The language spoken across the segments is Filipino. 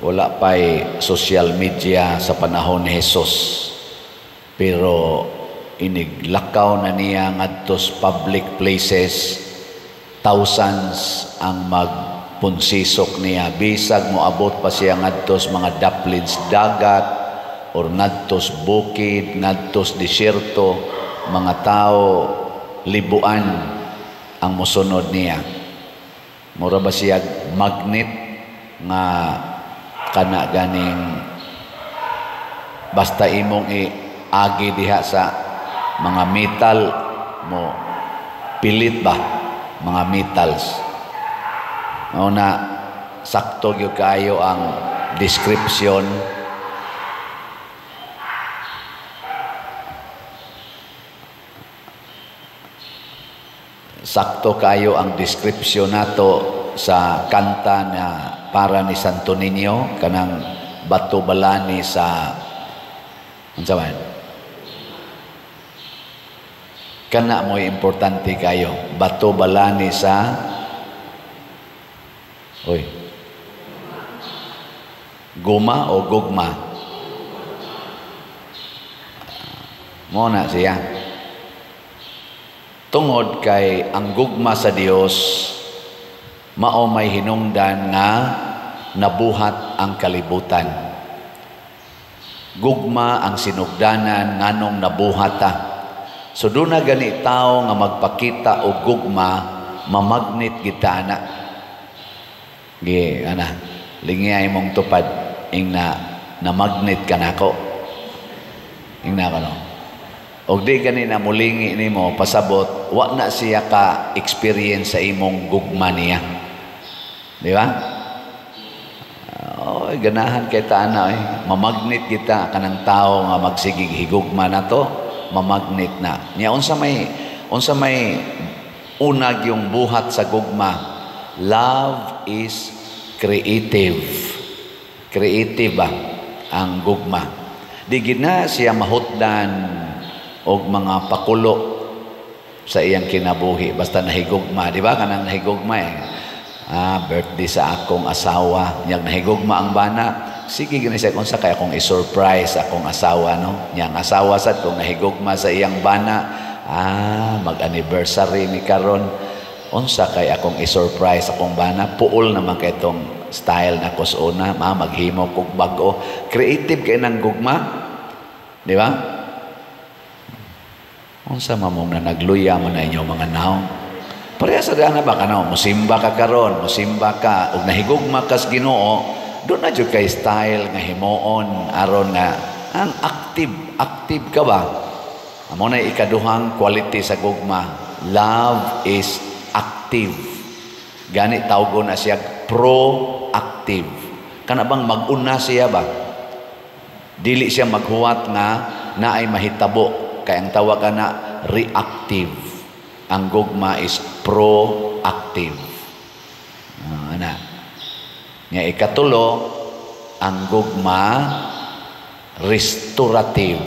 Wala pa'y social media sa panahon ni Jesus. Pero iniglakaw na niya ngadto sa public places. Thousands ang magpunsisok niya. Bisag mo abot pa siya ngadto sa mga daplins dagat or ngadto sa bukid, ngadto sa disyerto. Mga tao libuan ang mosunod niya. Mura ba siya magnet nga kana ganing basta imong agi diha sa mga metal mo pilit ba mga metals. Una sakto gyud kayo ang description. Sakto kayo ang description nato sa kanta na para ni Santo Niño, kanang bato balani sa unsa man? Kana mo importante kayo, bato balani sa guma o gugma? Mo na siya. Tungod kay ang gugma sa Dios mao may hinungdan nga nabuhat ang kalibutan. Gugma ang sinugdanan nganong nabuhata. So doon na gani tao nga magpakita og gugma, mamagnet kita ana. Gi ana, lingay mong tupad ing na magnet ka nako. Ing na kano. Og di gani na mulingi nimo pasabot, wa na siya ka experience sa imong gugma niya. Di ba? Ganahan kay taana mamagnet kita kanang tao nga magsigig higugma na to, mamagnet na. Nya unsa may unag yung buhat sa gugma. Love is creative. Creative ba ang gugma? Di gina siya mahutdan og mga pakulo sa iyang kinabuhi basta nahigugma, di ba? Kanang nahigugma birthday sa akong asawa, niyang nahigugma ang bana. Sige gani siya kung sa kaya akong i-surprise akong asawa, no? Niyang asawa sad kung nahigugma sa iyang bana, mag-anniversary ni karon, unsa kay akong i-surprise akong bana, puol naman kay itong style na kusuna, maghimo kog bag-o. Creative kay nang gugma, di ba? Unsa mamong na nagluya man na inyo mga naong. Parehas sa na ba kanaw, musimba ka karon, musimba ka, ug nahigugma kas Ginoo, doon na jud kay style nga himuon aron nga ang active ka ba? Amo na ikaduhang quality sa gugma. Love is active. Gani tawgon na siya proactive. Kana bang mag-una siya ba? Dili siya maghuwat nga naay mahitabo, kay ang tawag na reactive. Ang gugma is proactive. Ana. Nga ikatulo, ang gugma restorative.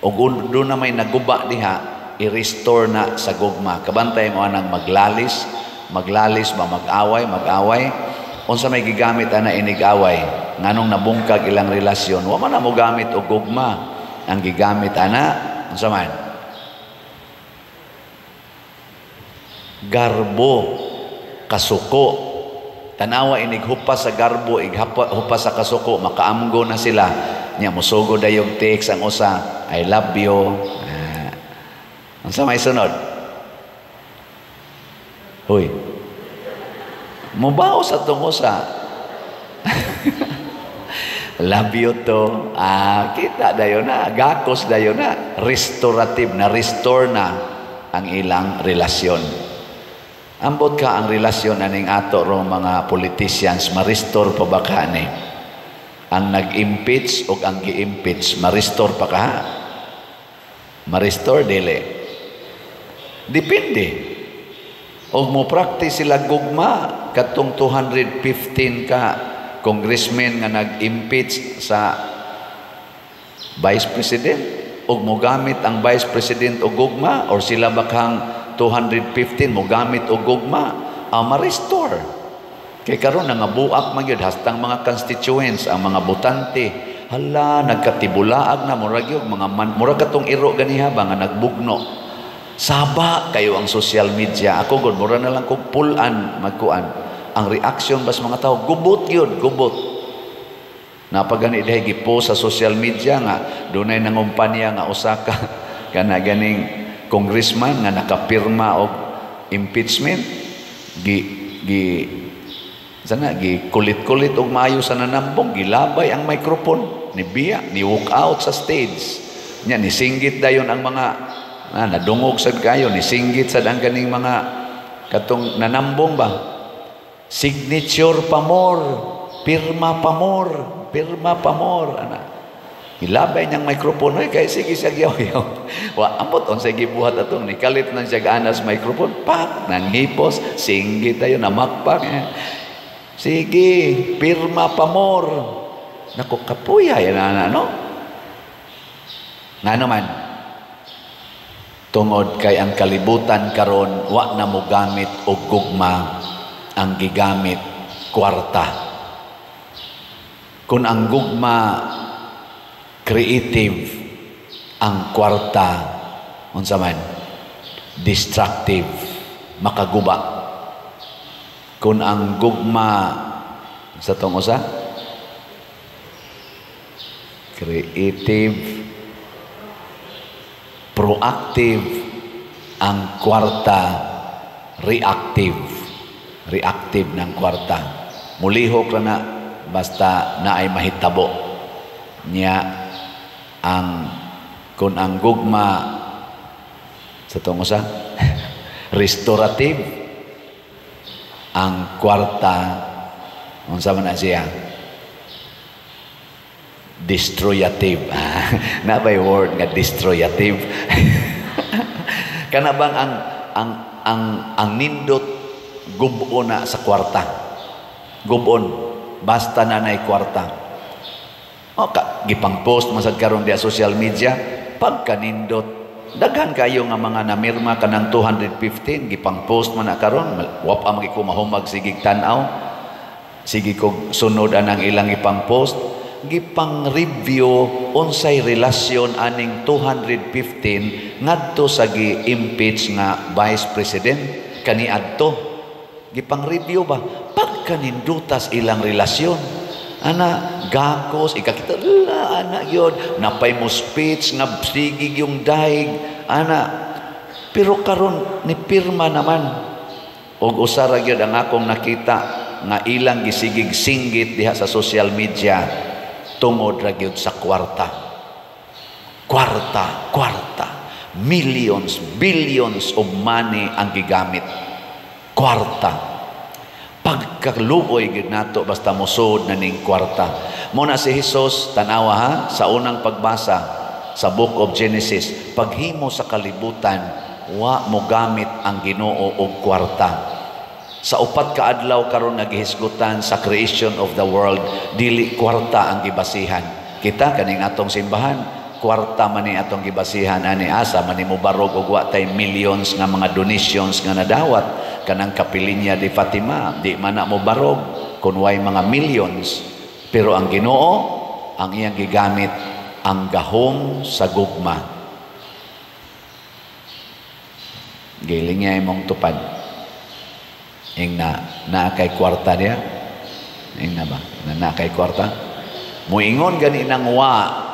O doon na may naguba diha, i-restore na sa gugma. Kabantay mo anang maglalis ba, mag-away. Unsa may gigamit ana inig-away, nganong nabungkag ilang relasyon, wa man na mo gamit og gugma. Ang gigamit ana, unsa man? Garbo, kasuko. Tanawa inig hupas sa garbo, hupas sa kasuko, makaamgo na sila. Nya musugo dayong text ang usa, I love you. Unsa may sunod? Hoy. Mubaw sa tong usa. Love you to. Kita dayon na, gakos dayon na, restorative na, restore na ang ilang relasyon. Ambot ka ang relasyon aning ato ro mga politicians, ma-restore pa ba ka ni? Ang nag-impeach o ang gi-impeach, ma-restore pa ka? Ma-restore dili. Depende. O mo practice sila gugma katong 215 ka congressmen nga nag-impeach sa vice president, o mo gamit ang vice president o gugma, or sila bakang 215 mo gamit o gugma, ma-restore. Kay karon nangabuak man gyud hastang mga constituents, ang mga botante, hala nagkatibulaag na murag yung mga murag katong iro ganiha ba nga nagbugno. Saba kayo ang social media. Ako gud mura na lang kog pulan magkuan. Ang reaction bas mga tao gubot gyud, gubot. Napagani dihay gipost sa social media nga dunay nangumpanya nga usa ka kana ganing congressman nga nakapirma og impeachment sana kulit-kulit og maayo sa nanambong, gilabay ang microphone, nibiya, ni walk out sa stage. Nya nisinggit dayon ang mga nadungog sad kayo, nisinggit sad ang kaning mga katong nanambong ba. Signature pa more, pirma pa more, ana. Gilabay niyang microphone, ay kay sige siya yaw-yaw. Wa ambot on say gibuhat atong nikalit nang siya ganas microphone, pak nang hipos, singgit dayon na makpak. Sige, pirma pa more. Naku, kapuya yan no? Nga naman, tungod kay ang kalibutan karon wa na mo gamit og gugma, ang gigamit kwarta. Kung ang gugma creative, ang kwarta unsa man destructive, makaguba. Kung ang gugma sa tong usa creative, proactive, ang kwarta reactive ng kwarta. Mulihok ra na basta naay mahitabo niya ang kung ang gugma sa tong usa restorative, ang kwarta unsa man na siya destroyative. Nabay word nga destroyative. Kana bang ang nindot gubon na sa kwarta, gubon basta na nay kwarta. O gipang post masad karon di social media pagka nindot daghan kayo nga mga namirma kanang 215 gipang post man na karon wa pa magi ko mahumag sige tan-aw sige kog sunod anang ilang ipang post gipang review unsay relasyon aning 215 ngadto sa gi-impeach nga vice president kaniadto gipang review ba pagkanindutas ilang relasyon ana gakos ikakita ana yun napay mo speech nga sigig yung daig ana pero karon ni pirma naman og usara gyud ang akong nakita nga ilang gisigig singgit diha sa social media tungod ra gyud sa kwarta millions billions of money ang gigamit kwarta. Pagkaluoy gid nato basta mosud na ning kwarta. Muna si Jesus tanawa ha sa unang pagbasa sa Book of Genesis, paghimo sa kalibutan wa mo gamit ang Ginoo og kwarta. Sa upat ka adlaw karon nga gihisgutan sa creation of the world, dili kwarta ang gibasihan. Kita kaning atong simbahan, kwarta man ni atong gibasihan ani asa man mo barog og wa tay millions nga mga donations nga nadawat kanang Kapilinya de Fatima di man na mo barog kun way mga millions pero ang Ginoo ang iyang gigamit ang gahom sa gugma giling niya imong tupad ing na kay kwarta niya ing na ba na kay kwarta muingon gani nang wa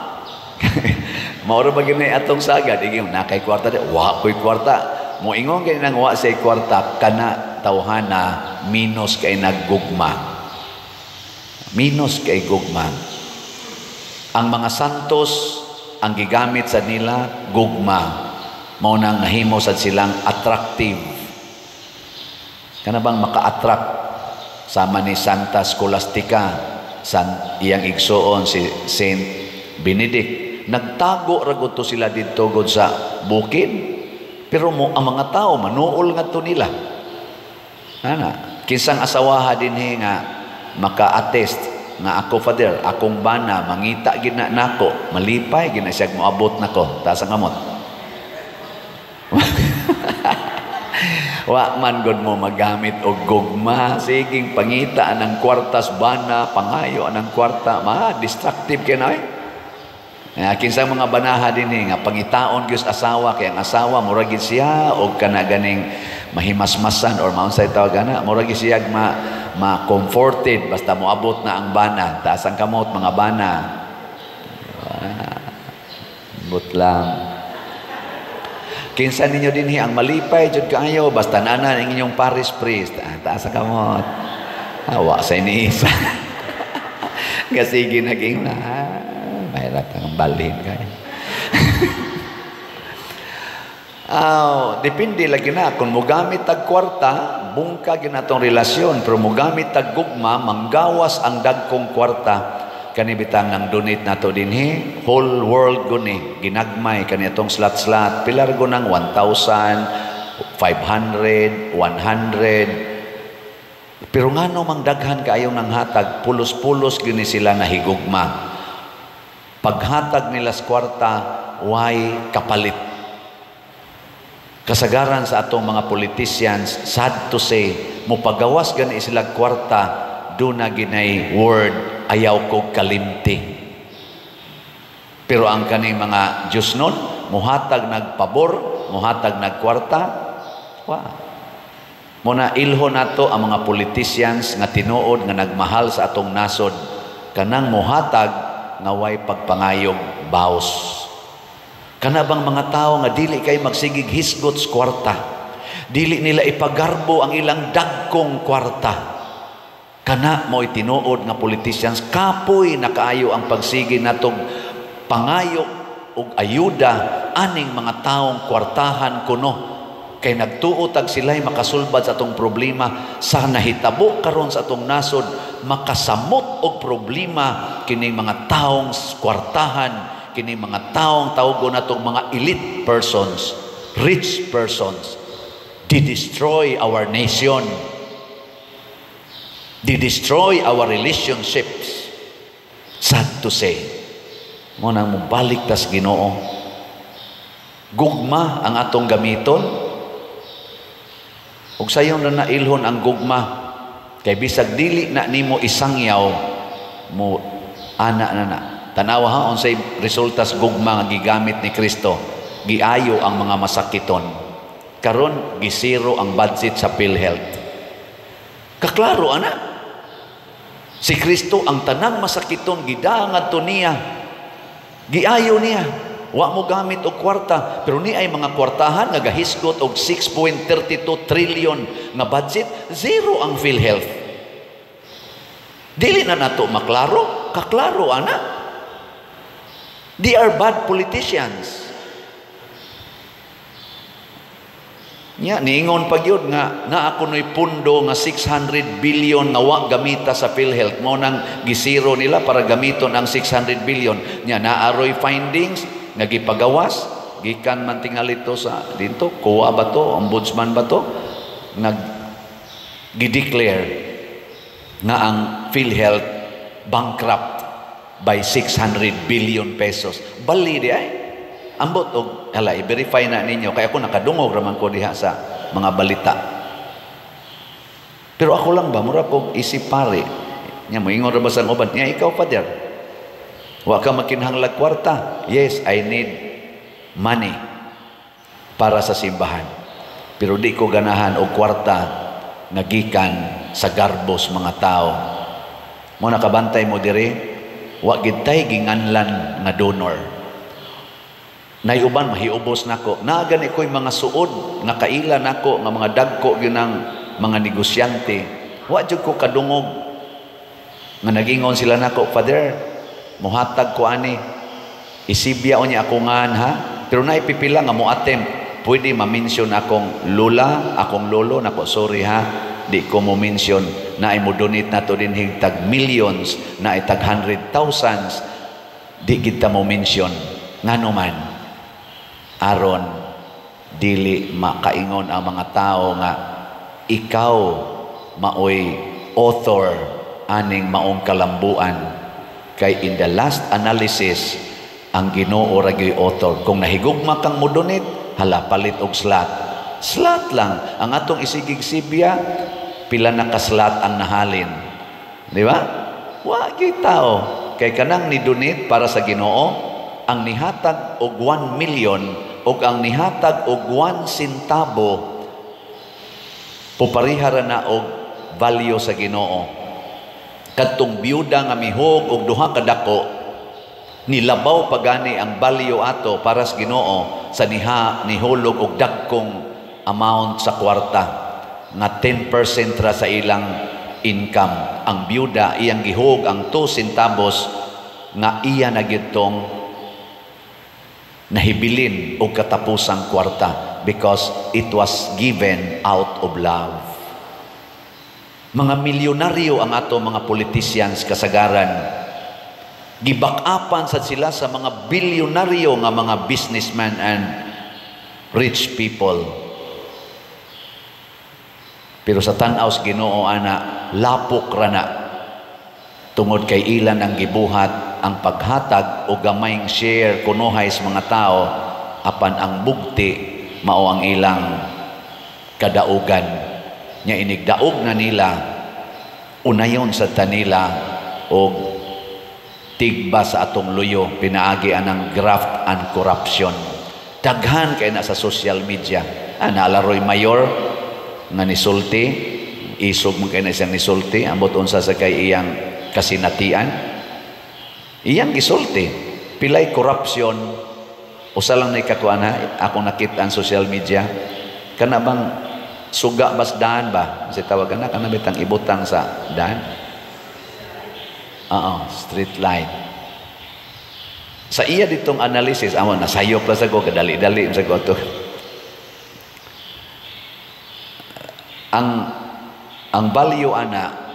mauro ba gini atong sagad iging na kay kwarta di wa koy kwarta mo ingon kay nang wa say kwarta kana tawhana minus kay naggugma ang mga santos ang gigamit sa nila gugma mao nang nahimo sad silang attractive kana bang maka-attract sama ni Santa Scholastica iyang igsoon si Saint Benedict nagtago ra gud to sila didto gud sa bukid pero mo ang mga tao manuol ngadto nila ana kinsang asawaha dinhi nga maka-attest nga ako father akong bana mangita gid na nako malipay gid na siya moabot nako taas ang amot Wa man gud mo magamit og gugma, siging pangita anang kwartas bana, pangayo anang kwarta, destructive kay na. Kinsa mga banaha dinhi nga pangitaon gyud asawa kay ang asawa murag gid siya og kana ganing mahimasmasan or maunsay tawag ana, murag gid siya ma-comforted basta moabot na ang bana. Taas ang kamot mga bana. Butlang. Kinsa ninyo dinhi ang malipay jud kaayo basta nana ang inyong parish priest. Taas ang kamot. Awa sa iniisa. Kasi ginaging na mahirap ang balhin kay. Depende lagi na kung mogamit tag kwarta, bungka ginatong relasyon, pero mogamit tag gugma, manggawas ang dagkong kwarta. Kani bitang nang donate nato dinhi, whole world guni ginagmay kani atong slot pilar gunang 1,000, 500, 100. Pero ngano mang daghan kaayo nang hatag, pulos-pulos gini sila nahigugma. Paghatag nila sa kwarta, way kapalit. Kasagaran sa atong mga politicians, sad to say, mupagawas gani sila kwarta, doon na ginay word, ayaw ko kalimti. Pero ang kaning mga Diyos nun, muhatag nagpabor, muhatag nagkwarta, muna ilho nato ang mga politicians nga tinuod nga nagmahal sa atong nasod, kanang muhatag nga way pagpangayog baos. Kana bang mga tao nga dili kay magsigig hisgot sa kwarta, dili nila ipagarbo ang ilang dagkong kwarta. Kana mo itinuod nga politicians, kapoy na kaayo ang pagsigi natong pangayo ug ayuda aning mga taong kwartahan kuno. Kay nagtuotag sila'y makasulbad sa atong problema sa nahitabo karon sa atong nasod, makasamot og problema kining mga taong kwartahan, kining mga taong tawgon natong mga elite persons, rich persons. They destroy our nation. They destroy our relationships. Sad to say. Muna mo balik tas Ginoo. Gugma ang atong gamiton. Ug sayon na nailhon ang gugma. Kay bisag dili na nimo isangyaw mo ana na. Tanawa ha unsay resultas gugma nga gigamit ni Kristo. Giayo ang mga masakiton. Karon gisiro ang budget sa PhilHealth. Kaklaro ana. Si Kristo ang tanang masakiton gidangad to niya. Giayo niya. Wa mo gamit og kwarta, pero ni ay mga kwartahan nga gahisgot og 6.32 trillion nga budget, zero ang PhilHealth. Dili na nato maklaro, kaklaro ana. They are bad politicians. Nya niingon pag yun nga ako no'y pundo nga 600 billion nga wa gamita sa PhilHealth mo nang gisiro nila para gamiton ang 600 billion. Nya naaroy findings nga gipagawas gikan man tingali to sa dito kuha ba to, ombudsman ba to, gi-declare nga ang PhilHealth bankrupt by 600 billion pesos. Bali di ay ambot og hala i-verify na ninyo kay ako nakadungog raman ko diha sa mga balita. Pero ako lang ba mura kog isip pare nya moingon ra ba sang uban nya ikaw Father wa ka makinahanglag kwarta. Yes, I need money para sa simbahan, pero di ko ganahan og kwarta nga gikan sa garbos mga tao. Mo nakabantay mo diri wa gid tay ginganlan nga donor. Nay uban mahiubos nako. Naagani ko'y mga suod nga kaila nako nga mga dagko ginang mga negosyante. Wa jud ko kadungog nga nagingon sila nako, Father, muhatag ko ani. Isibya niya ako ngan ha. Pero naipipila nga mo attempt. Pwede ma-mention akong lola, akong lolo nako, sorry ha. Di ko mo mention na ay mo donate na to din higtag millions, na ay tag 100,000. Di kita mo mention. Ngano man aron dili makaingon ang mga tao nga ikaw maoy author aning maong kalambuan. Kay in the last analysis ang Ginoo ra gyud author. Kung nahigugma kang mo donate, hala palit og slot, Slat lang. Ang atong isigig Sibya, pila na kaslat ang nahalin. Di ba? Wa gyud tao. Kay kanang ni-donate para sa Ginoo, ang nihatag og 1 million o ang nihatag og 1 centavo, puparihara na og value sa Ginoo. Kadtong biyuda nga mihog og duha ka dako, nilabaw pagani ang value ato para sa Ginoo sa nihulog og dagkong amount sa kwarta nga 10% ra sa ilang income. Ang biyuda iyang gihug ang 2 centavos nga iya na gyud tong nahibilin og katapusang kwarta because it was given out of love. Mga milyonaryo ang ato mga politicians kasagaran. Gibak-apan sad sila sa mga bilyonaryo nga mga businessmen and rich people. Pero sa tan-aw sa Ginoo ana, lapok ra na. Tungod kay ilan ang gibuhat ang paghatag o gamayng share kunuhay sa mga tao, apan ang bugti mao ang ilang kadaugan. Nya inigdaog na nila, unayon sa tanila o tigba sa atong luyo, pinaagi anang graft and corruption. Daghan kay na sa social media. Naalaroy mayor nga nisulti, isog mo kay na siyang nisulti, ambot unsa sa kay iyang kasinatian. Iyang gisulti, pilay corruption, usa lang na ikakuana, akong nakita ang social media, kana bang suga bas daan ba? Kasi tawagan na, kana bitang ibutang sa daan? Street light. Sa iya ditong analysis, nasayop lang sa ko, kadali-dali sa ko to. Ang value ana,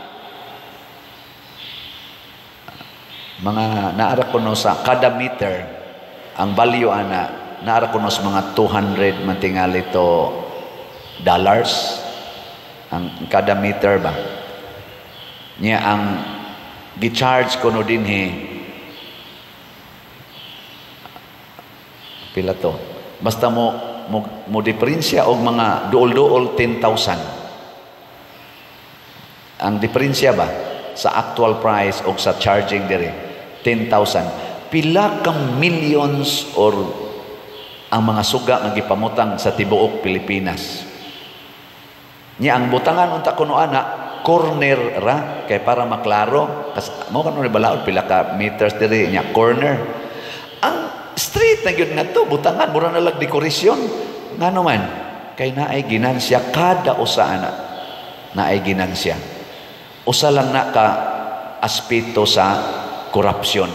mga naara ko no sa kada meter, ang value ana, naara ko no sa mga 200 mantingali to dollars, ang kada meter ba? Niya ang gi-charge ko no dinhi, pila to? Basta mo diferensya og mga duol-duol 10,000. Ang diferensya ba sa actual price o sa charging dire 10,000. Pila ka millions or ang mga suga nga gipamutang sa tibuok Pilipinas. Nya ang butangan unta kuno ana corner ra kay para maklaro mo kanu ni balaod pila ka meters dire nya corner. Ang street na gyud ngadto butangan mura na lang dekorasyon. Ngano man kay naay ginansya kada usa ana. Naay ginansya. Usa lang na ka aspeto sa korupsyon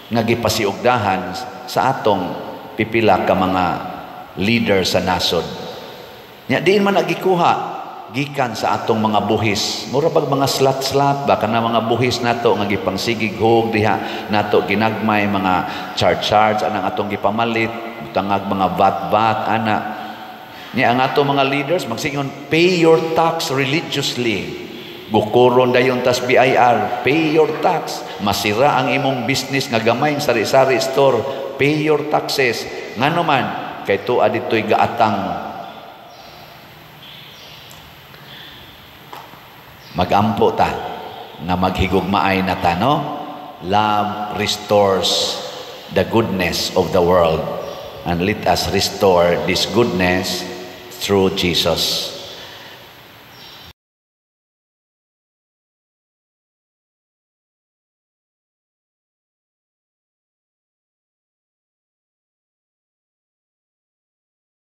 nga gipasiugdahan sa atong pipila ka mga leader sa nasod. Nya diin man nagikuha gikan sa atong mga buhis. Mura pag mga slat-slat ba kana mga buhis nato nga gipangsigig hog diha nato ginagmay mga charge anang atong gipamalit tangag mga vat-vat ana. Nya ang atong mga leaders magsingon pay your tax religiously. Bukuron dayon tas BIR, pay your tax. Masira ang imong business nga gamay sari-sari store, pay your taxes. Ngano man kay tuwa ditoy gaatang magampo ta nga maghigugmaay na ta, no? Love restores the goodness of the world, and let us restore this goodness through Jesus.